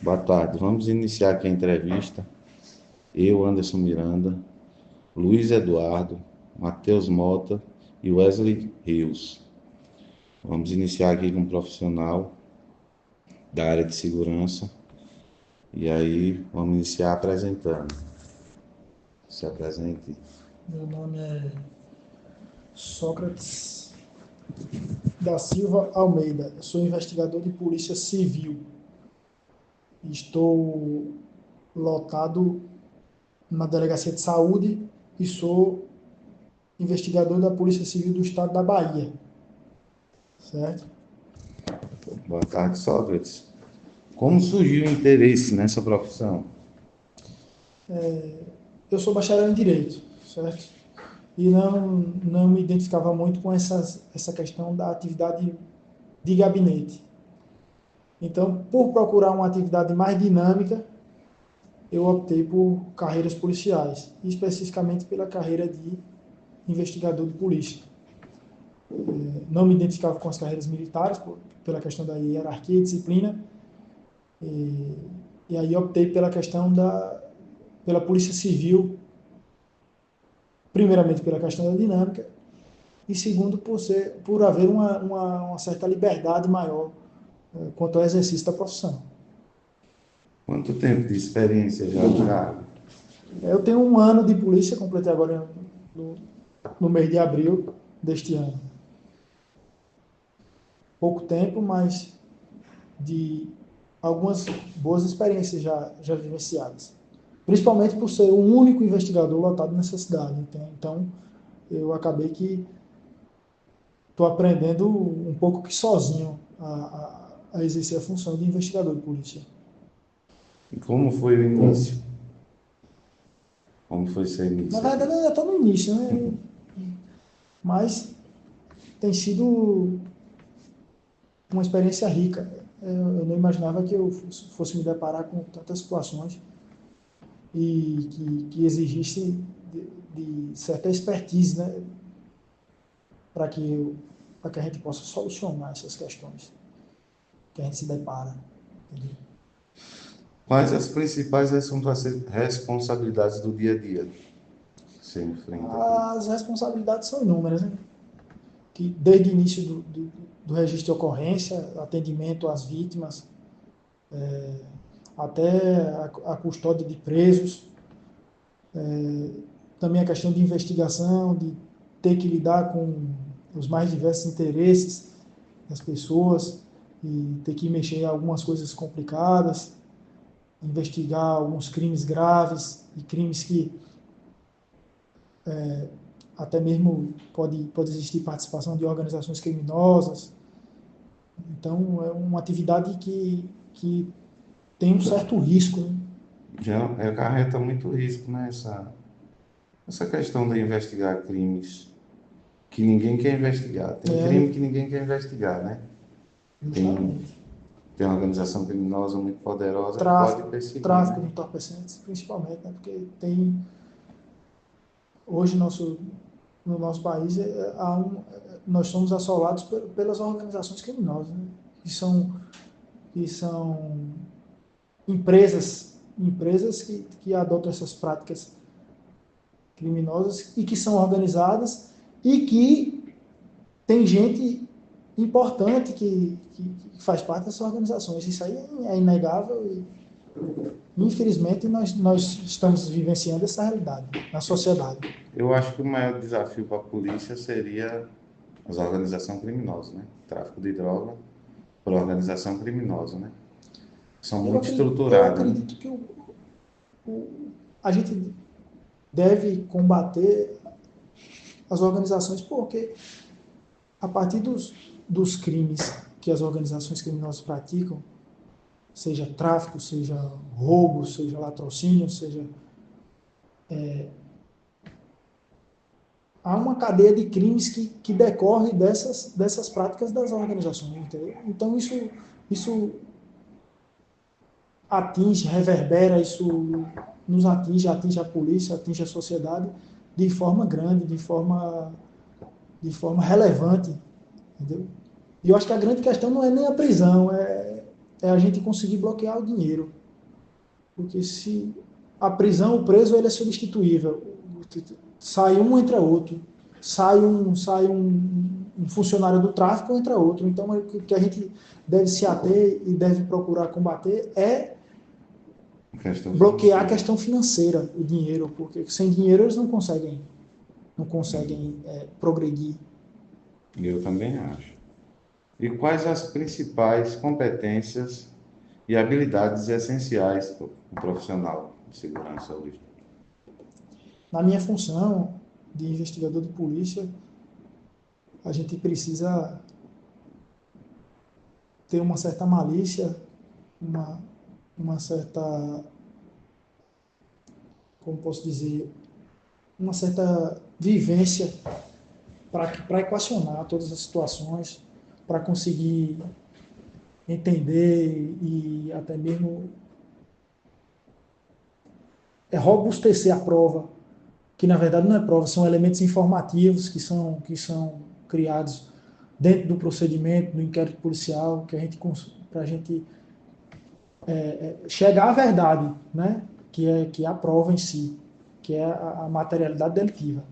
Boa tarde. Vamos iniciar aqui a entrevista. Eu, Anderson Miranda, Luiz Eduardo, Matheus Mota e Wesley Rios. Vamos iniciar aqui com um profissional da área de segurança. E aí, vamos iniciar apresentando. Se apresente. Meu nome é Sócrates da Silva Almeida. Eu sou investigador de Polícia Civil. Estou lotado na Delegacia de Saúde e sou investigador da Polícia Civil do Estado da Bahia. Certo? Boa tarde, Sócrates. Como surgiu o interesse nessa profissão? Eu sou bacharel em Direito, certo? E não me identificava muito com essa questão da atividade de gabinete. Então, por procurar uma atividade mais dinâmica, eu optei por carreiras policiais, especificamente pela carreira de investigador de polícia. Não me identificava com as carreiras militares, pela questão da hierarquia e disciplina, e aí optei pela questão pela polícia civil, primeiramente pela questão da dinâmica, e segundo por haver uma certa liberdade maior quanto ao exercício da profissão. Quanto tempo de experiência já no cargo? Eu tenho um ano de polícia, completei agora no, no mês de abril deste ano. Pouco tempo, mas de algumas boas experiências já vivenciadas. Principalmente por ser o único investigador lotado nessa cidade. Então eu acabei que estou aprendendo um pouco que sozinho a exercer a função de investigador de polícia. E como foi o início? Como foi seu Na início verdade, aqui? eu ainda estou no início, né? Mas tem sido uma experiência rica. Eu não imaginava que eu fosse me deparar com tantas situações e que exigisse de certa expertise, né, para que a gente possa solucionar essas questões que a gente se depara. Entendeu? Quais as principais responsabilidades do dia a dia que você enfrenta aqui? As responsabilidades são inúmeras, né? Que desde o início do registro de ocorrência, atendimento às vítimas, até a custódia de presos, também a questão de investigação, de ter que lidar com os mais diversos interesses das pessoas e ter que mexer em algumas coisas complicadas, investigar alguns crimes graves e crimes que até mesmo pode existir participação de organizações criminosas. Então, é uma atividade que tem um certo risco. Né? Já acarreta muito risco, né? Essa questão de investigar crimes que ninguém quer investigar. Tem crime que É, ninguém quer investigar, né? Tem, justamente. tem uma organização criminosa muito poderosa que pode Tráfico, perseguir, tráfico né? de entorpecentes, principalmente, né? Porque tem, hoje, no nosso país, nós somos assolados pelas organizações criminosas, né? que são empresas que adotam essas práticas criminosas e que são organizadas e que tem gente importante que faz parte dessas organizações. Isso aí é inegável e, infelizmente, nós estamos vivenciando essa realidade na sociedade. Eu acho que o maior desafio para a polícia seria as organizações criminosas, né? Tráfico de droga por organização criminosa, né? São Eu muito acredito, eu estruturadas, né? acredito que a gente deve combater as organizações porque a partir dos crimes que as organizações criminosas praticam, seja tráfico, seja roubo, seja latrocínio, seja há uma cadeia de crimes que decorre dessas práticas das organizações, entendeu? Então isso atinge, reverbera, isso nos atinge a polícia, atinge a sociedade de forma grande, de forma relevante, entendeu? E eu acho que a grande questão não é nem a prisão, é é a gente conseguir bloquear o dinheiro. Porque se a prisão, o preso, ele é substituível. Sai um, entra outro. Sai um funcionário do tráfico, entra outro. Então, o que a gente deve se ater e deve procurar combater é bloquear a questão financeira, o dinheiro, porque sem dinheiro eles não conseguem progredir. Eu também acho. E quais as principais competências e habilidades essenciais para um profissional de segurança hoje? Na minha função de investigador de polícia, a gente precisa ter uma certa malícia, uma certa, como posso dizer, uma certa vivência para equacionar todas as situações, para conseguir entender e até mesmo robustecer a prova, que na verdade não é prova, são elementos informativos que são criados dentro do procedimento, do inquérito policial, para a gente chegar à verdade, né? Que é a prova em si, que é a materialidade delitiva.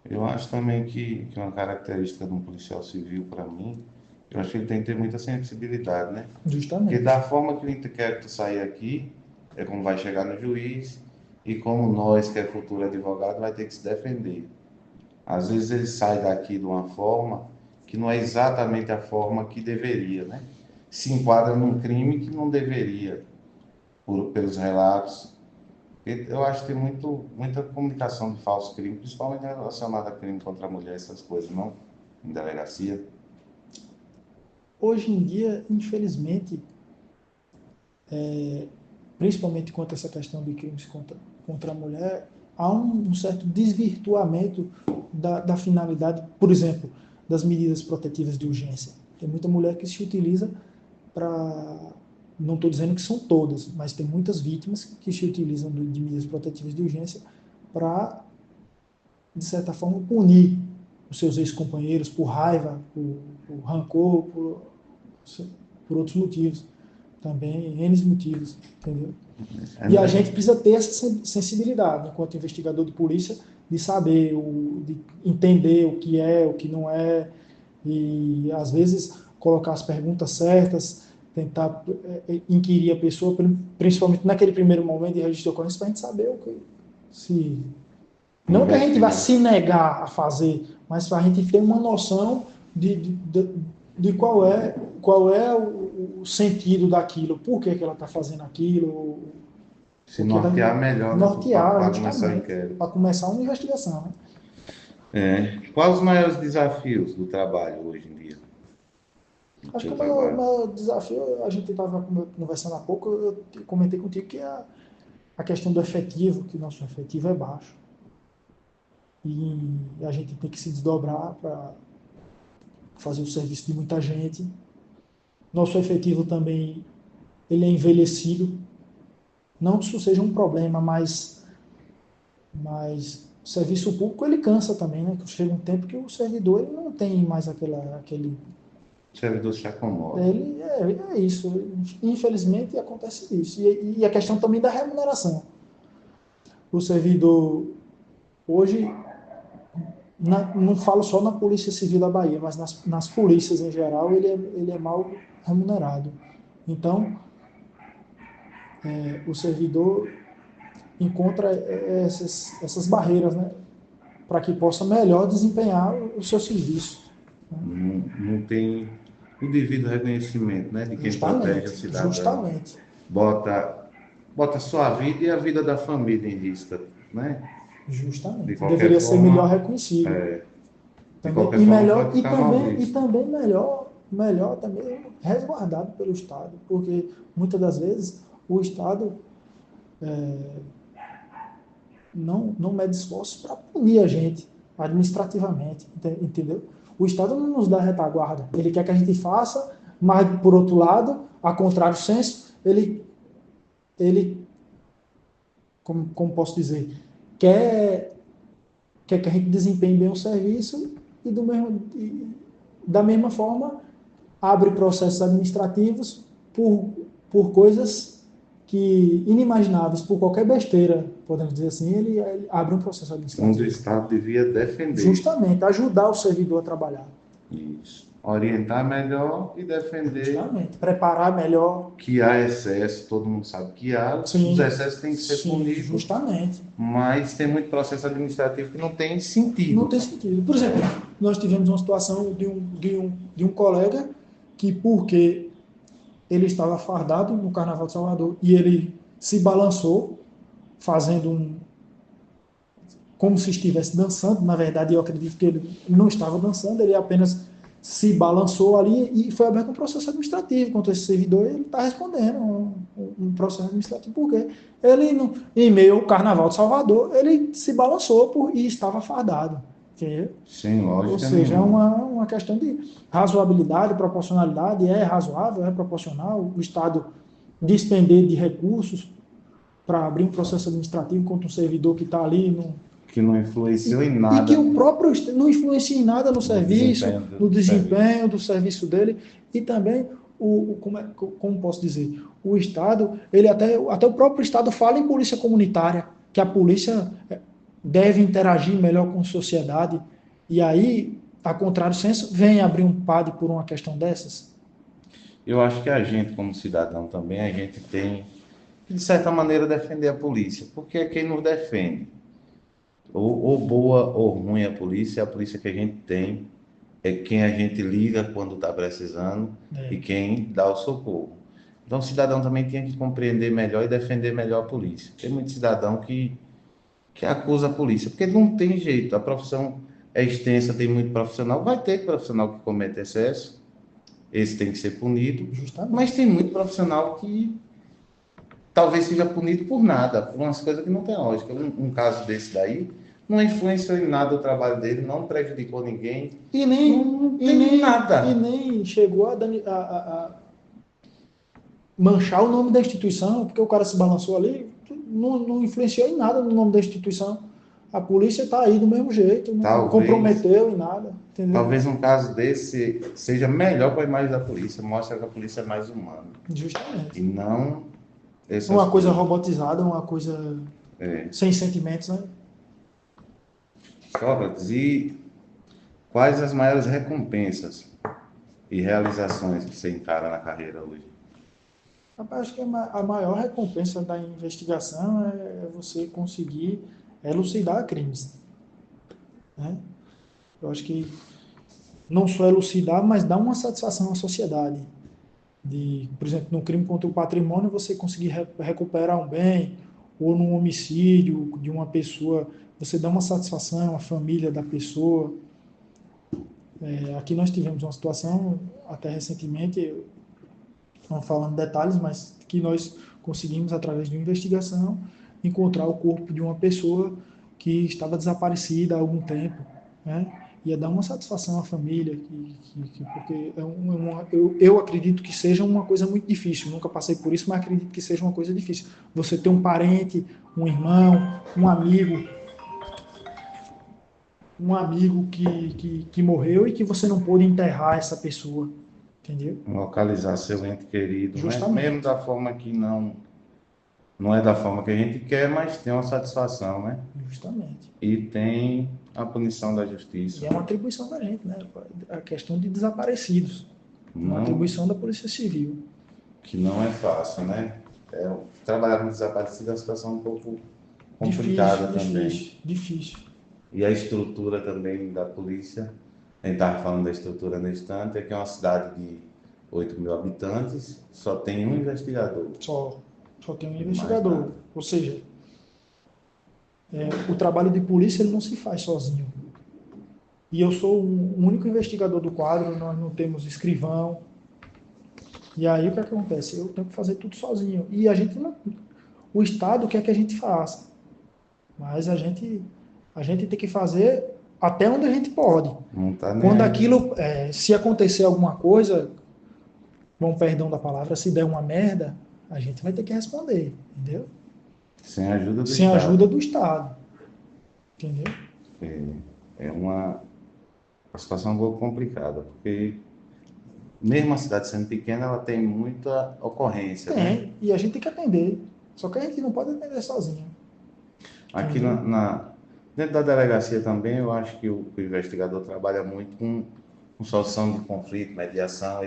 Eu acho também que uma característica de um policial civil, para mim, eu acho que ele tem que ter muita sensibilidade, né? Porque Justamente. da forma que o inquérito sair aqui, é como vai chegar no juiz e como nós, que é futuro advogado, vai ter que se defender. Às vezes ele sai daqui de uma forma que não é exatamente a forma que deveria, né? Se enquadra num crime que não deveria, pelos relatos. Eu acho que tem muita comunicação de falso crime, principalmente relacionada a crime contra a mulher, essas coisas, não? Em delegacia. Hoje em dia, infelizmente, principalmente quanto a essa questão de crimes contra a mulher, há um certo desvirtuamento da finalidade, por exemplo, das medidas protetivas de urgência. Tem muita mulher que se utiliza para. Não estou dizendo que são todas, mas tem muitas vítimas que se utilizam de medidas protetivas de urgência para, de certa forma, punir os seus ex-companheiros por raiva, por rancor, por outros motivos. Também, N motivos, entendeu? E a gente precisa ter essa sensibilidade, enquanto investigador de polícia, de saber, de entender o que é, o que não é, e às vezes colocar as perguntas certas, tentar inquirir a pessoa, principalmente naquele primeiro momento de registro de ocorrência, para a gente saber o que se. Não que a gente vá se negar a fazer, mas para a gente ter uma noção de qual é o sentido daquilo, por que ela está fazendo aquilo. Se nortear melhor, né, Nortear, para começar o inquérito. para começar uma investigação. Né? Quais os maiores desafios do trabalho hoje em dia? Acho que o maior desafio, a gente estava conversando há pouco, eu comentei contigo que é a questão do efetivo, que nosso efetivo é baixo. E a gente tem que se desdobrar para fazer o serviço de muita gente. Nosso efetivo também ele é envelhecido. Não que isso seja um problema, mas o serviço público ele cansa também, né? Chega um tempo que o servidor ele não tem mais aquele. O servidor se acomoda. Ele é isso. Infelizmente acontece isso. E a questão também da remuneração. O servidor hoje, não falo só na Polícia Civil da Bahia, mas nas polícias em geral, ele é mal remunerado. Então, o servidor encontra essas barreiras, né, para que possa melhor desempenhar o seu serviço. Né? Não tem o devido reconhecimento, né, de quem protege a cidadão. Justamente. Bota sua vida e a vida da família em risco, né? Justamente. Deveria ser melhor reconhecido. Também, e também melhor também resguardado pelo Estado, porque muitas das vezes o Estado não mede esforços para punir a gente administrativamente, entendeu? O Estado não nos dá retaguarda, ele quer que a gente faça, mas por outro lado, a contrário senso, ele como posso dizer, quer que a gente desempenhe bem o serviço e da mesma forma abre processos administrativos por por coisas que inimagináveis, por qualquer besteira, podemos dizer assim, ele abre um processo administrativo. Onde o Estado devia defender. Justamente, ajudar o servidor a trabalhar. Isso. Orientar melhor e defender. Justamente, preparar melhor. Que há excesso, todo mundo sabe que há. Sim, os excessos têm que ser punidos. Justamente. Mas tem muito processo administrativo que não tem sentido. Não tem sentido. Por exemplo, nós tivemos uma situação de um colega que, porque ele estava fardado no Carnaval de Salvador e ele se balançou, fazendo como se estivesse dançando. Na verdade, eu acredito que ele não estava dançando, ele apenas se balançou ali e foi aberto um processo administrativo contra esse servidor. Ele está respondendo um processo administrativo porque ele, em meio ao Carnaval de Salvador, ele se balançou e estava fardado. Entendeu? Sim, lógico. Ou seja, é uma questão de razoabilidade, proporcionalidade. É razoável, é proporcional o Estado despender de recursos para abrir um processo administrativo contra um servidor que está ali que não influenciou em nada. E que o próprio não influencia em nada no serviço, no desempenho do serviço dele. E também, como posso dizer, o Estado, ele até o próprio Estado fala em polícia comunitária, que a polícia deve interagir melhor com a sociedade. E aí, a contrário senso, vem abrir um PAD por uma questão dessas? Eu acho que a gente, como cidadão também, a gente tem que, de certa maneira, defender a polícia, porque é quem nos defende. Ou boa ou ruim a polícia que a gente tem, é quem a gente liga quando está precisando e quem dá o socorro. Então o cidadão também tem que compreender melhor e defender melhor a polícia. Tem muito cidadão que acusa a polícia, porque não tem jeito, a profissão é extensa, tem muito profissional, vai ter profissional que comete excesso, esse tem que ser punido. Justamente. Mas tem muito profissional que talvez seja punido por nada, por umas coisas que não tem lógica. Um caso desse daí não influenciou em nada o trabalho dele, não prejudicou ninguém. E nem nada. E nem chegou a manchar o nome da instituição, porque o cara se balançou ali, não influenciou em nada no nome da instituição. A polícia está aí do mesmo jeito, não comprometeu em nada. Entendeu? Talvez um caso desse seja melhor para a imagem da polícia, mostra que a polícia é mais humana. Justamente. E não... uma coisa robotizada, uma coisa sem sentimentos, né? Sócrates, e quais as maiores recompensas e realizações que você encara na carreira hoje? Rapaz, acho que a maior recompensa da investigação é você conseguir elucidar crimes. Né? Eu acho que não só elucidar, mas dar uma satisfação à sociedade. Por exemplo, no crime contra o patrimônio, você conseguir recuperar um bem, ou num homicídio de uma pessoa, você dá uma satisfação à família da pessoa. Aqui nós tivemos uma situação, até recentemente, não falando detalhes, mas que nós conseguimos, através de uma investigação, encontrar o corpo de uma pessoa que estava desaparecida há algum tempo, né? Ia dar uma satisfação à família, porque eu acredito que seja uma coisa muito difícil. Nunca passei por isso, mas acredito que seja uma coisa difícil. Você ter um parente, um irmão, um amigo que morreu e que você não pôde enterrar essa pessoa, entendeu? Localizar seu ente querido, justamente. Né? Mesmo da forma que não é da forma que a gente quer, mas tem uma satisfação, né? Justamente. E tem a punição da justiça. E é uma atribuição da gente, né? A questão de desaparecidos. Uma atribuição da Polícia Civil. Que não é fácil, né? Trabalhar com desaparecido é uma situação um pouco complicada também. Difícil. E a estrutura também da polícia, a gente estava falando da estrutura no instante, é que é uma cidade de 8 mil habitantes, só tem um investigador. Só tem um investigador. Ou seja, o trabalho de polícia ele não se faz sozinho. E eu sou o único investigador do quadro, nós não temos escrivão. E aí o que acontece? Eu tenho que fazer tudo sozinho. E a gente não... O Estado quer que a gente faça. Mas a gente tem que fazer até onde a gente pode. Quando aquilo... se acontecer alguma coisa, com perdão da palavra, se der uma merda, a gente vai ter que responder, entendeu? Sem ajuda do Sem Estado. ajuda do Estado. Entendeu? É uma situação um pouco complicada, porque mesmo a cidade sendo pequena, ela tem muita ocorrência, né? Tem, e a gente tem que atender. Só que a gente não pode atender sozinho. Aqui Entendeu? dentro da delegacia também, eu acho que o investigador trabalha muito com solução de conflito, mediação.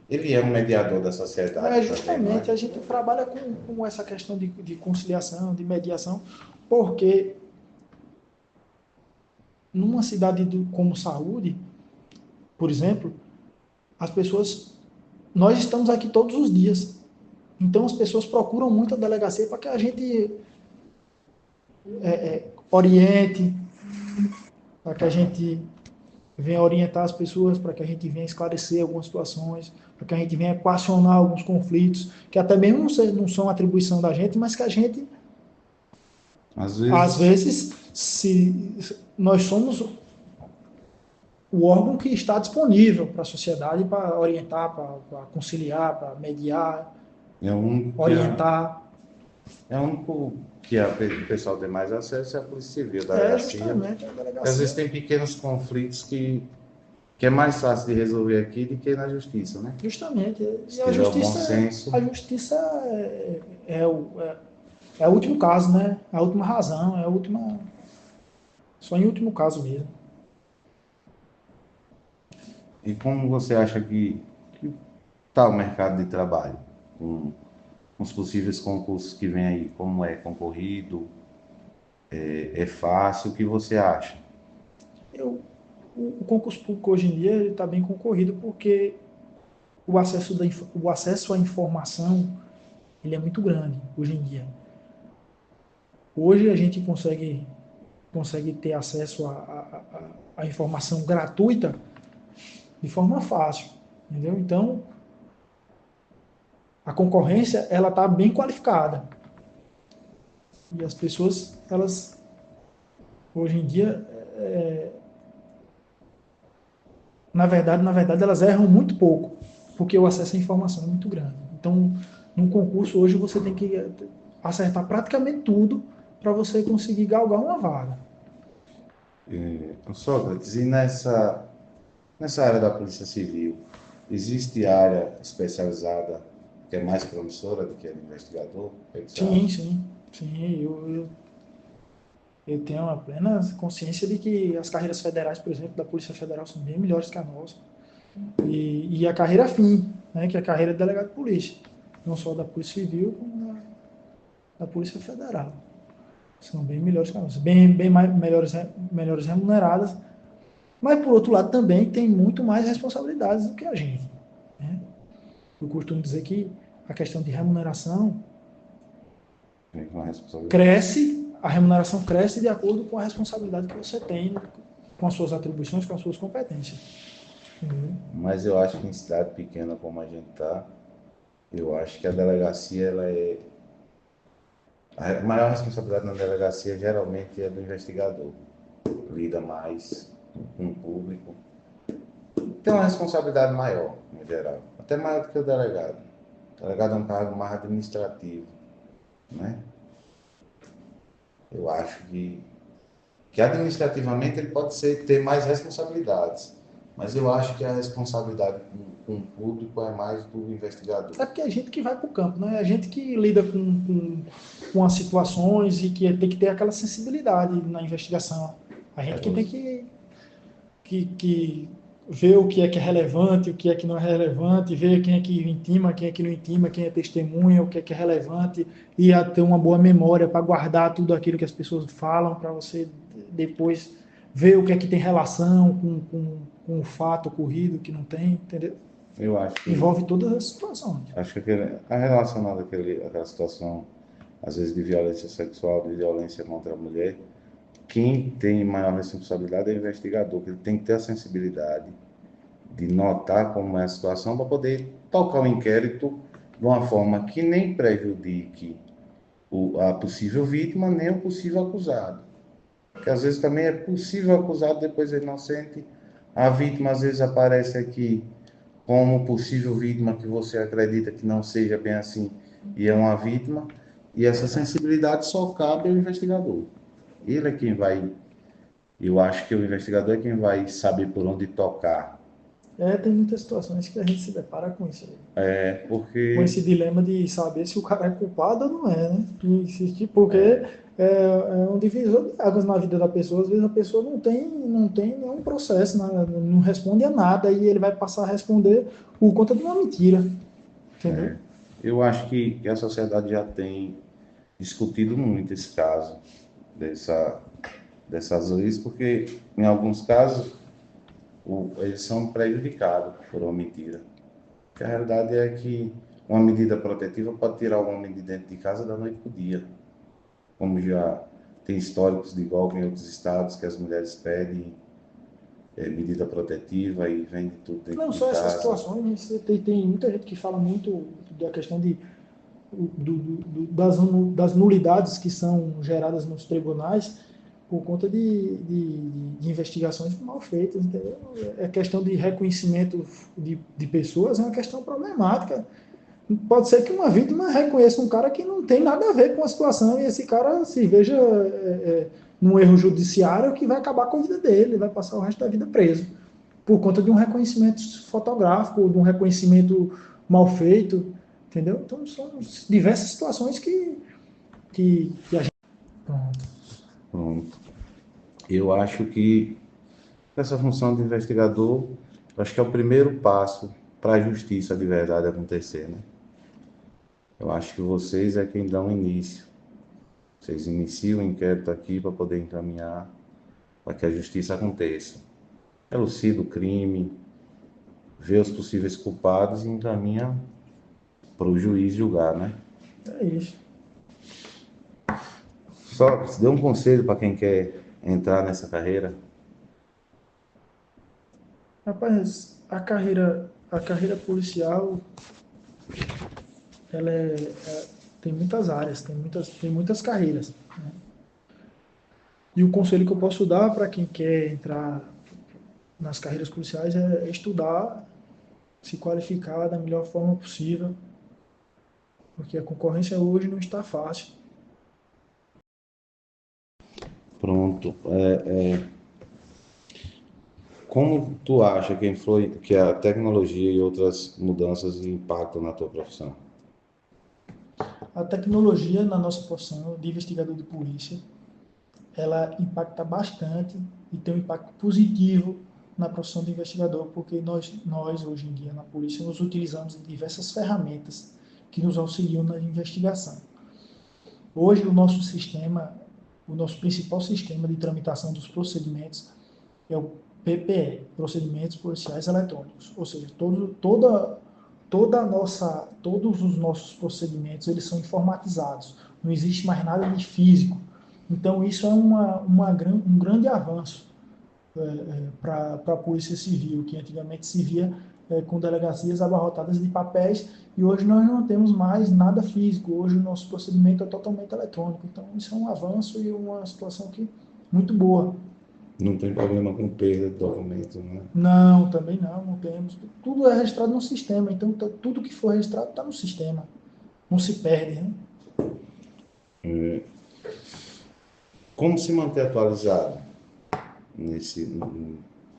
Ele é um mediador da sociedade também, não é? Justamente a gente trabalha com essa questão de conciliação, de mediação, porque numa cidade como Saúde, por exemplo, as pessoas. Nós estamos aqui todos os dias. Então as pessoas procuram muito a delegacia para que a gente oriente, para que a gente venha orientar as pessoas, para que a gente venha esclarecer algumas situações, para que a gente venha equacionar alguns conflitos, que até mesmo não são atribuição da gente, mas que a gente, às Às vezes, se nós somos o órgão que está disponível para a sociedade para orientar, para conciliar, para mediar, é o único orientar. o pessoal tem mais acesso é a Polícia Civil, a delegacia. Justamente a Porque às vezes delegacia. tem pequenos conflitos que é mais fácil de resolver aqui do que na justiça, né? Justamente. Se E tiver o bom senso. a justiça é o último caso, né? A última razão, é a última. Só em último caso mesmo. E como você acha que está o mercado de trabalho? Com os possíveis concursos que vem aí, como é concorrido, é fácil, o que você acha? Eu, o concurso público hoje em dia está bem concorrido porque o acesso à informação ele é muito grande hoje em dia. Hoje a gente consegue ter acesso à informação gratuita de forma fácil, entendeu? Então, a concorrência ela está bem qualificada e as pessoas elas hoje em dia na verdade elas erram muito pouco porque o acesso à informação é muito grande. Então, num concurso hoje você tem que acertar praticamente tudo para você conseguir galgar uma vaga. Sócrates, e nessa área da Polícia Civil, existe área especializada que é mais promissora do que a de investigador? O que é que você Sim, acha? sim, sim. Eu tenho a plena consciência de que as carreiras federais, por exemplo, da Polícia Federal são bem melhores que a nossa. E a carreira fim, né, que é a carreira de delegado de polícia. Não só da Polícia Civil, como da Polícia Federal. São bem melhores que a nossa. Bem mais, melhores remuneradas. Mas, por outro lado, também tem muito mais responsabilidades do que a gente. Né? Eu costumo dizer que a questão de remuneração Vem com a responsabilidade. cresce, a remuneração cresce de acordo com a responsabilidade que você tem com as suas atribuições, com as suas competências. Mas eu acho que em cidade pequena como a gente está, eu acho que a delegacia, ela é. A maior responsabilidade na delegacia geralmente é do investigador. Lida mais com o público. Tem uma responsabilidade maior, em geral. Até maior do que o delegado. O delegado é um cargo mais administrativo, né? Eu acho que administrativamente ele pode ter mais responsabilidades. Mas eu acho que a responsabilidade com o público é mais do investigador. É porque é a gente que vai para o campo, né? É a gente que lida com as situações e que tem que ter aquela sensibilidade na investigação. A É gente que tem você. que ver o que é relevante, o que é que não é relevante, ver quem é que intima, quem é que não intima, quem é testemunha, o que é relevante, e a ter uma boa memória para guardar tudo aquilo que as pessoas falam, para você depois ver o que é que tem relação com o fato ocorrido, que não tem, entendeu? Eu acho que, Envolve todas as situações. acho que a relacionada àquela situação, às vezes, de violência sexual, de violência contra a mulher, quem tem maior responsabilidade é o investigador, que ele tem que ter a sensibilidade de notar como é a situação para poder tocar o inquérito de uma forma que nem prejudique a possível vítima nem o possível acusado. Porque às vezes também é possível acusado, depois é inocente. A vítima às vezes aparece aqui como possível vítima que você acredita que não seja bem assim e é uma vítima. E essa sensibilidade só cabe ao investigador. Ele é quem vai, eu acho que o investigador é quem vai saber por onde tocar Tem muitas situações que a gente se depara com isso aí. Com Porque esse dilema de saber se o cara é culpado ou não é, né? Porque é um divisor de águas na vida da pessoa. Às vezes a pessoa não tem nenhum processo, não responde a nada e ele vai passar a responder por conta de uma mentira, entendeu? eu acho que a sociedade já tem discutido muito esse caso dessa, dessas leis, porque em alguns casos eles são prejudicados por uma mentira. Porque a realidade é que uma medida protetiva pode tirar o homem de dentro de casa da noite para o dia, como já tem históricos de golpe em outros estados que as mulheres pedem medida protetiva e vende tudo dentro Não de só essas casa. situações, tem muita gente que fala muito da questão das nulidades que são geradas nos tribunais por conta de investigações mal feitas, entendeu? É questão de reconhecimento de pessoas, é uma questão problemática. Pode ser que uma vítima reconheça um cara que não tem nada a ver com a situação e esse cara se veja num erro judiciário que vai acabar com a vida dele, vai passar o resto da vida preso, por conta de um reconhecimento fotográfico, de um reconhecimento mal feito, entendeu? Então são diversas situações que a gente... Pronto. Pronto. Eu acho que essa função de investigador, acho que é o primeiro passo para a justiça de verdade acontecer, né? Eu acho que vocês é quem dão início. Vocês iniciam o inquérito aqui para poder encaminhar para que a justiça aconteça. Elucida o crime, vê os possíveis culpados e encaminha para o juiz julgar, né? É isso. Só dê um conselho para quem quer entrar nessa carreira. Rapaz, a carreira policial, ela tem muitas áreas, tem muitas carreiras, né? E o conselho que eu posso dar para quem quer entrar nas carreiras policiais é estudar, se qualificar da melhor forma possível, porque a concorrência hoje não está fácil. Pronto. Como tu acha que a tecnologia e outras mudanças impactam na tua profissão? A tecnologia na nossa profissão de investigador de polícia, ela impacta bastante e tem um impacto positivo na profissão de investigador, porque nós hoje em dia na polícia nos utilizamos de diversas ferramentas que nos auxiliam na investigação. Hoje o nosso principal sistema de tramitação dos procedimentos é o PPE, Procedimentos Policiais Eletrônicos, ou seja, todos os nossos procedimentos eles são informatizados, não existe mais nada de físico. Então isso é um grande avanço para a Polícia Civil, que antigamente se via com delegacias abarrotadas de papéis, e hoje nós não temos mais nada físico, hoje o nosso procedimento é totalmente eletrônico. Então isso é um avanço e uma situação que, muito boa. Não tem problema com perda de documentos, né? Não, também não temos. Tudo é registrado no sistema, então tudo que for registrado está no sistema, não se perde, né? Como se manter atualizado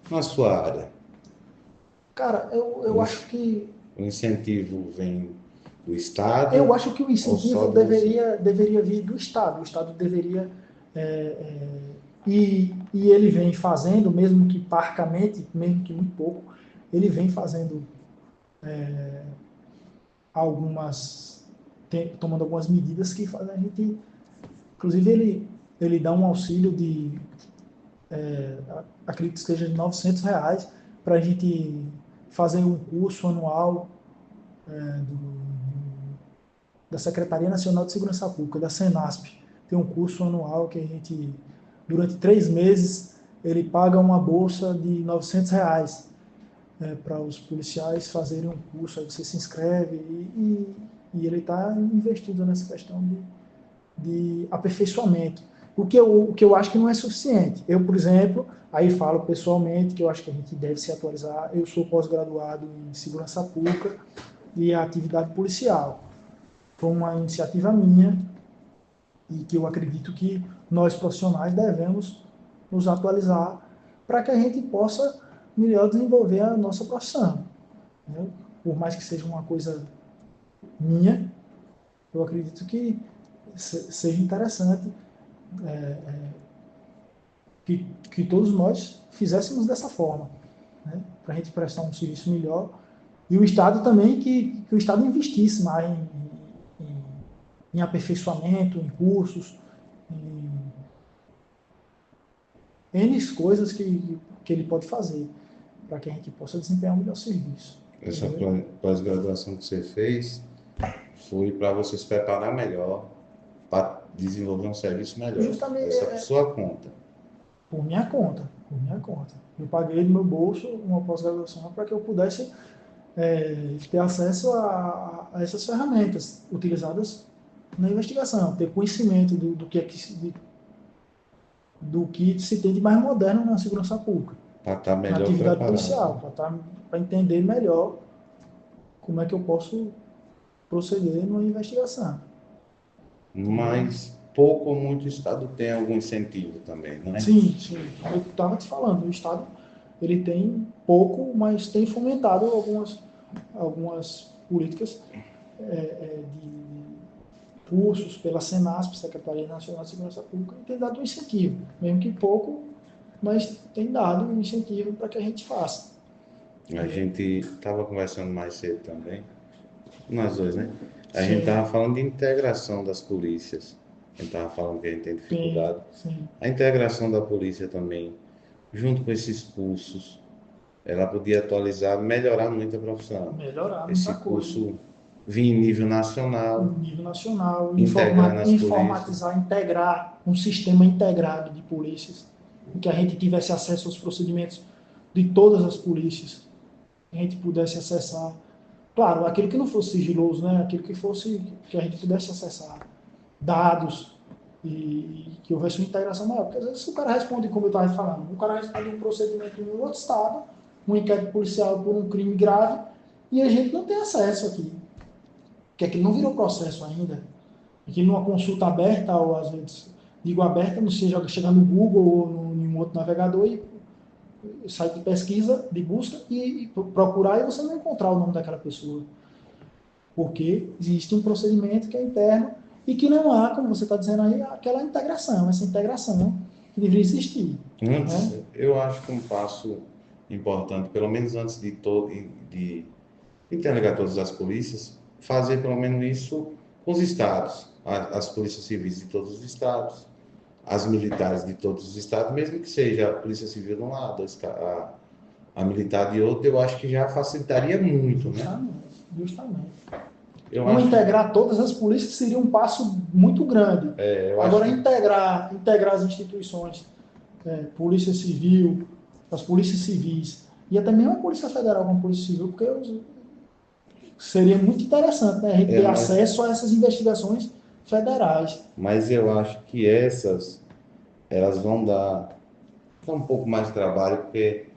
na sua área? Cara, eu acho que O incentivo vem do Estado eu acho que o ou só incentivo de você? deveria vir do Estado. O Estado deveria e ele vem fazendo, mesmo que parcamente, mesmo que muito pouco, ele vem fazendo tomando algumas medidas que fazem a gente, inclusive ele dá um auxílio acredito que seja de R$ 900 para a gente fazer um curso anual da Secretaria Nacional de Segurança Pública, da Senasp. Tem um curso anual que a gente, durante 3 meses, ele paga uma bolsa de R$ 900 para os policiais fazerem um curso. Aí você se inscreve e ele está investido nessa questão de aperfeiçoamento. O que eu acho que não é suficiente. Eu, por exemplo, aí falo pessoalmente que eu acho que a gente deve se atualizar. Eu sou pós-graduado em segurança pública e atividade policial. Foi uma iniciativa minha e que eu acredito que nós profissionais devemos nos atualizar para que a gente possa melhor desenvolver a nossa profissão. Né? Por mais que seja uma coisa minha, eu acredito que seja interessante que todos nós fizéssemos dessa forma, né? Para a gente prestar um serviço melhor. E o Estado também, que o Estado investisse mais em aperfeiçoamento, em cursos, em N coisas que ele pode fazer para que a gente possa desempenhar um melhor serviço. Essa pós-graduação que você fez foi para você se preparar melhor, para desenvolver um serviço melhor. Justamente Essa por sua conta. Por minha conta, por minha conta. Eu paguei do meu bolso uma pós-graduação para que eu pudesse ter acesso a essas ferramentas utilizadas na investigação, ter conhecimento do que se tem de mais moderno na segurança pública, Para estar melhor na atividade preparado. policial, para entender melhor como é que eu posso proceder numa investigação. Mas pouco ou muito o Estado tem algum incentivo também, não é? Sim, sim. Eu estava te falando, o Estado ele tem pouco, mas tem fomentado algumas políticas de cursos pela Senasp, Secretaria Nacional de Segurança Pública, e tem dado um incentivo, mesmo que pouco, mas tem dado um incentivo para que a gente faça. A gente estava conversando mais cedo também, nós dois, né? A Sim. gente estava falando de integração das polícias. A gente estava falando que a gente tem dificuldade. Sim. A integração da polícia também, junto com esses cursos, ela podia atualizar, melhorar muito a profissão. Melhorar Esse muita curso coisa. vir em nível nacional, Nível nacional, integrar nas informatizar, integrar um sistema integrado de polícias, em que a gente tivesse acesso aos procedimentos de todas as polícias, a gente pudesse acessar, claro, aquilo que não fosse sigiloso, né? Aquilo que a gente pudesse acessar dados e que houvesse uma integração maior, porque às vezes o cara responde, como eu estava falando, o cara responde um procedimento em um outro estado, um inquérito policial por um crime grave, e a gente não tem acesso aqui, porque aquilo não virou processo ainda, aqui numa consulta aberta, ou às vezes digo aberta, não seja chegar no Google ou em um outro navegador e site de pesquisa, de busca, e procurar e você não encontrar o nome daquela pessoa. Porque existe um procedimento que é interno e que não há, como você está dizendo aí, aquela integração, essa integração que deveria existir. Antes, Né? eu acho que um passo importante, pelo menos antes de interligar todas as polícias, fazer pelo menos isso com os estados, as polícias civis de todos os estados, as militares de todos os estados, mesmo que seja a polícia civil de um lado, a militar de outro, eu acho que já facilitaria muito, né? Justamente. Eu acho integrar todas as polícias seria um passo muito grande. Agora, que integrar as instituições, Polícia Civil, as polícias civis, e até mesmo a Polícia Federal com a Polícia Civil, porque seria muito interessante, né, a gente ter acesso a essas investigações federais. Mas eu acho que elas vão dar um pouco mais de trabalho, porque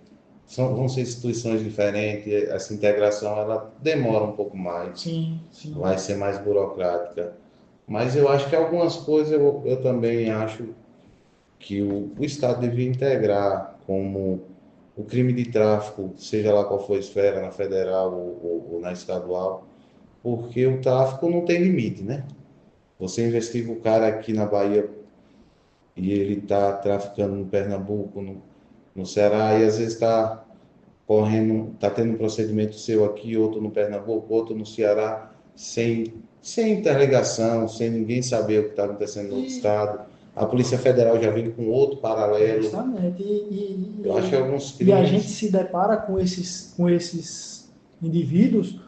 vão ser instituições diferentes, essa integração ela demora um pouco mais, Sim. Vai ser mais burocrática. Mas eu acho que algumas coisas eu também acho que o Estado devia integrar, como o crime de tráfico, seja lá qual for a esfera, na federal ou na estadual, porque o tráfico não tem limite, né? Você investiga o cara aqui na Bahia e ele está traficando no Pernambuco, no Ceará, e às vezes está correndo, está tendo um procedimento seu aqui, outro no Pernambuco, outro no Ceará, sem interligação, sem ninguém saber o que está acontecendo no outro estado. A Polícia Federal já vem com outro paralelo. Justamente. Eu acho que alguns E crimes... a gente se depara com esses indivíduos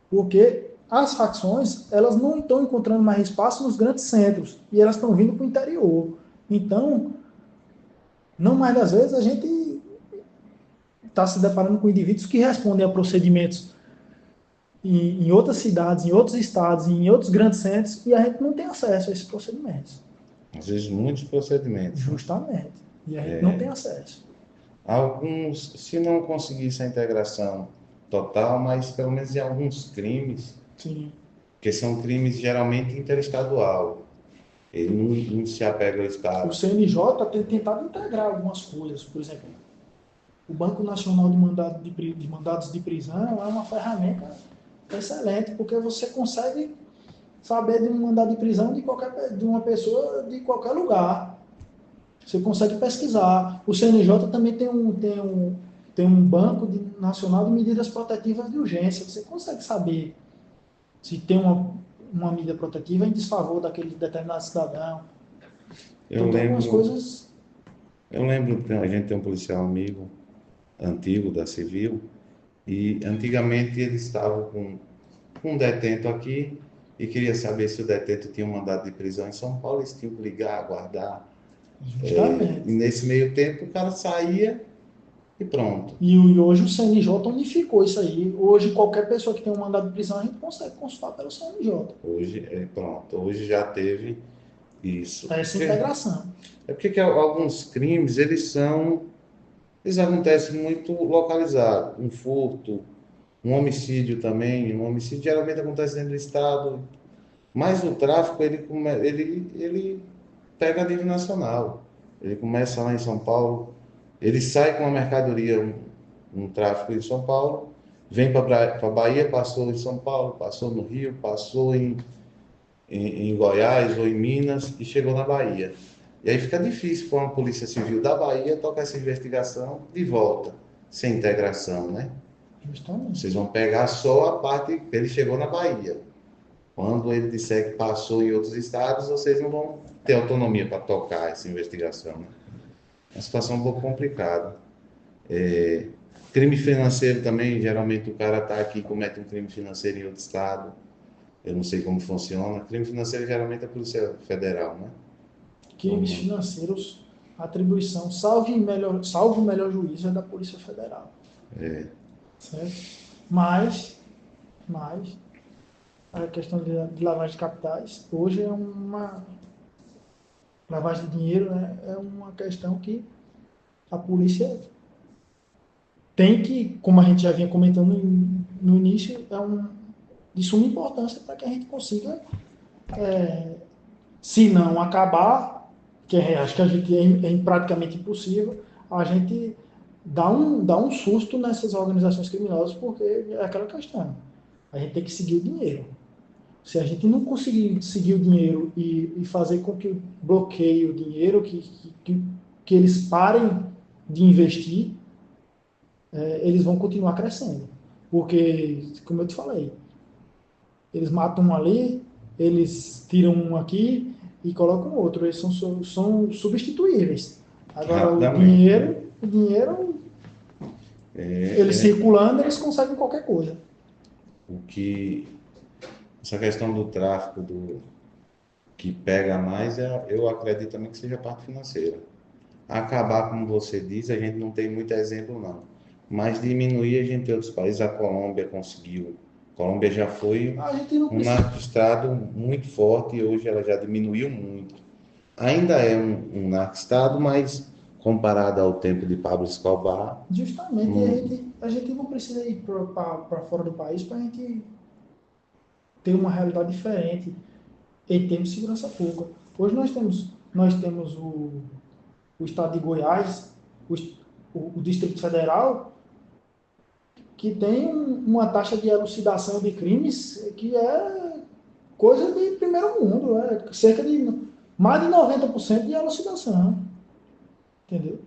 porque as facções elas não estão encontrando mais espaço nos grandes centros e elas estão vindo para o interior. Então, não mais das vezes a gente está se deparando com indivíduos que respondem a procedimentos em outras cidades, em outros estados, em outros grandes centros, e a gente não tem acesso a esses procedimentos. Às vezes, muitos procedimentos. Justamente. E a gente não tem acesso. Alguns, se não conseguisse a integração total, mas pelo menos em alguns crimes, Sim. que são crimes geralmente interestadual. Ele não se apega ao Estado. O CNJ tem tentado integrar algumas coisas, por exemplo, o Banco Nacional de Mandados de Prisão é uma ferramenta excelente, porque você consegue saber de um mandado de prisão de uma pessoa de qualquer lugar. Você consegue pesquisar. O CNJ também tem um banco nacional de medidas protetivas de urgência. Você consegue saber se tem uma medida protetiva em desfavor daquele determinado cidadão. Eu Então tem algumas lembro, coisas. eu lembro que a gente tem um policial amigo antigo da Civil e antigamente eles estavam com um detento aqui e queria saber se o detento tinha um mandado de prisão em São Paulo, eles tinham que ligar, aguardar. E Justamente. nesse meio tempo o cara saía e pronto. E hoje o CNJ unificou isso aí. Hoje qualquer pessoa que tem um mandado de prisão a gente consegue consultar pelo CNJ. Hoje é pronto, hoje já teve isso. Essa integração. Que alguns crimes eles acontecem muito localizados. Um furto, um homicídio também. Um homicídio geralmente acontece dentro do estado, mas o tráfico ele pega a nível nacional. Ele começa lá em São Paulo, ele sai com a mercadoria, um tráfico em São Paulo, vem para a Bahia, passou em São Paulo, passou no Rio, passou em Goiás ou em Minas e chegou na Bahia. E aí fica difícil para uma polícia civil da Bahia tocar essa investigação de volta, sem integração, né? Justamente. Vocês vão pegar só a parte que ele chegou na Bahia. Quando ele disser que passou em outros estados, vocês não vão ter autonomia para tocar essa investigação, né? É uma situação um pouco complicada. Crime financeiro também, geralmente o cara está aqui e comete um crime financeiro em outro estado. Eu não sei como funciona. Crime financeiro geralmente é a Polícia Federal, né? Crimes financeiros, atribuição, salvo o melhor juízo, é da Polícia Federal. Certo? Mas a questão de lavagem de capitais, hoje é uma lavagem de dinheiro, né, é uma questão que a polícia tem que, como a gente já vinha comentando no início, de suma importância para que a gente consiga, se não acabar, que acho que a gente é praticamente impossível, a gente dá um susto nessas organizações criminosas, porque é aquela questão. A gente tem que seguir o dinheiro. Se a gente não conseguir seguir o dinheiro e fazer com que bloqueie o dinheiro, que eles parem de investir, eles vão continuar crescendo. Porque, como eu te falei, eles matam um ali, eles tiram um aqui e colocam outro. Eles são substituíveis. Agora, Rapidamente, né? o dinheiro, eles circulando, eles conseguem qualquer coisa. O que essa questão do tráfico que pega mais, eu acredito também que seja a parte financeira. Acabar, como você diz, a gente não tem muito exemplo, não. Mas diminuir, a gente tem outros países. A Colômbia conseguiu. A Colômbia já foi A gente não um precisa. narco-estado muito forte e hoje ela já diminuiu muito. Ainda é um narco-estado, mas comparado ao tempo de Pablo Escobar, Justamente, não, a gente não precisa ir para fora do país para a gente ter uma realidade diferente em termos de segurança pública. Hoje nós temos o estado de Goiás, o Distrito Federal, que tem uma taxa de elucidação de crimes que é coisa de primeiro mundo, é cerca de mais de 90% de elucidação. Entendeu?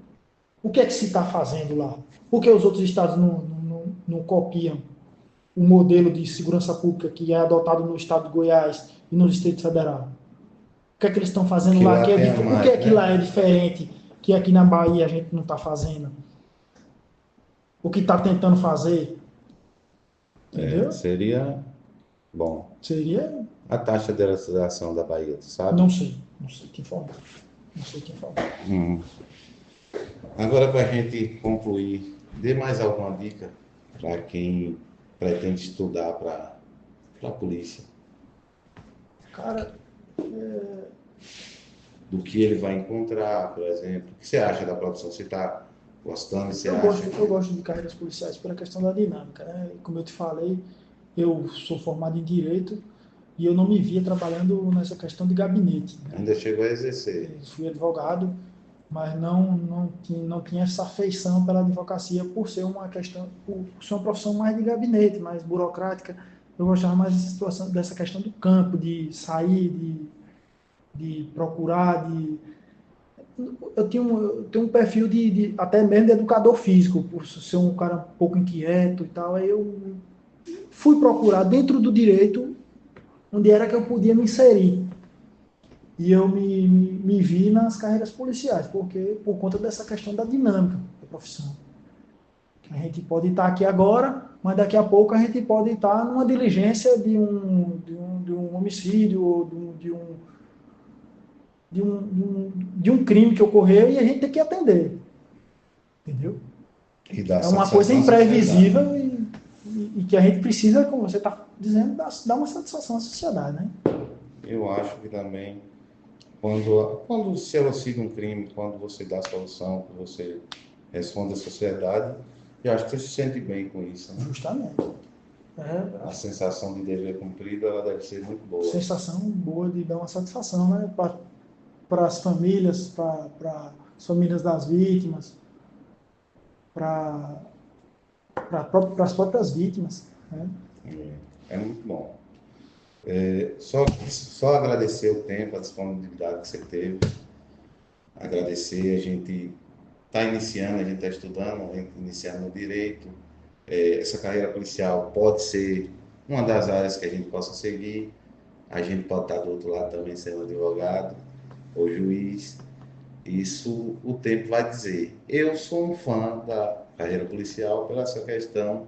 O que é que se está fazendo lá? Por que os outros estados não copiam o modelo de segurança pública que é adotado no estado de Goiás e no Distrito Federal? O que é que eles estão fazendo que lá lá que é tem a o que mais, é que lá né? é diferente que aqui na Bahia a gente não está fazendo? O que está tentando fazer? Entendeu? Seria bom. Seria, A taxa de aceleração da Bahia, tu sabe? não sei quem informar. Não sei quem informar. Agora, para a gente concluir, dê mais alguma dica para quem pretende estudar para a polícia, Cara, do que ele vai encontrar, por exemplo. O que você acha da produção? Você está gostando? Você acha eu que gosto de carreiras policiais pela questão da dinâmica, né? Como eu te falei, eu sou formado em Direito e eu não me via trabalhando nessa questão de gabinete, né? ainda chegou a exercer? Eu fui advogado mas não tinha essa afeição pela advocacia por ser uma questão, por ser uma profissão mais de gabinete, mais burocrática. Eu gostava mais dessa situação, dessa questão do campo, de sair, de procurar, eu tenho um perfil até mesmo de educador físico, por ser um cara um pouco inquieto e tal. Aí eu fui procurar dentro do direito onde era que eu podia me inserir. E eu me vi nas carreiras policiais, porque por conta dessa questão da dinâmica da profissão. A gente pode estar aqui agora, mas daqui a pouco a gente pode estar numa diligência de um homicídio ou de um crime que ocorreu e a gente tem que atender. Entendeu? E dá É uma coisa satisfação à sociedade. imprevisível e que a gente precisa, como você está dizendo, dar uma satisfação à sociedade, né? Eu acho que também, quando se elucida um crime, quando você dá solução, quando você responde à sociedade, eu acho que você se sente bem com isso, né? Justamente. A É sensação de dever cumprido, ela deve ser muito a boa. sensação boa de dar uma satisfação, né? Para as famílias, para as famílias das vítimas, para as próprias vítimas, né? É muito bom. Só agradecer o tempo, a disponibilidade que você teve, agradecer, a gente está iniciando, a gente está estudando, a gente iniciando no direito. Essa carreira policial pode ser uma das áreas que a gente possa seguir. A gente pode estar do outro lado também sendo advogado ou juiz. Isso o tempo vai dizer. Eu sou um fã da carreira policial pela essa questão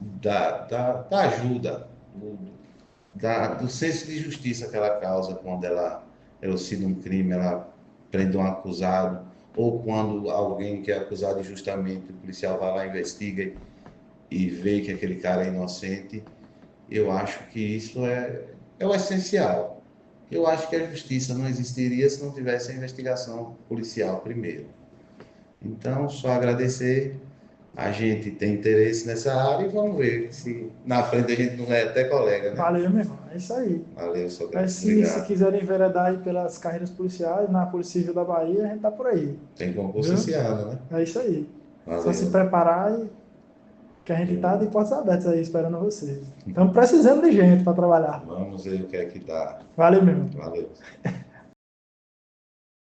da ajuda, do senso de justiça que ela causa quando ela elucida um crime, ela prende um acusado, ou quando alguém que é acusado injustamente, o policial vai lá, investiga e vê que aquele cara é inocente. Eu acho que isso é o essencial. Eu acho que a justiça não existiria se não tivesse a investigação policial primeiro. Então, só agradecer. A gente tem interesse nessa área e vamos ver se na frente a gente não é até colega, né? Valeu, meu irmão. É isso aí. Valeu, Mas Sócrates. se Obrigado. quiserem enveredar aí pelas carreiras policiais, na Polícia Civil da Bahia, a gente tá por aí. Tem concurso Viu? esse ano, né? É isso aí. Só se Valeu. preparar e que a gente tá de Eu- portas abertas aí esperando vocês. Estamos precisando de gente para trabalhar. Vamos ver o que é que dá. Valeu, meu irmão. Valeu.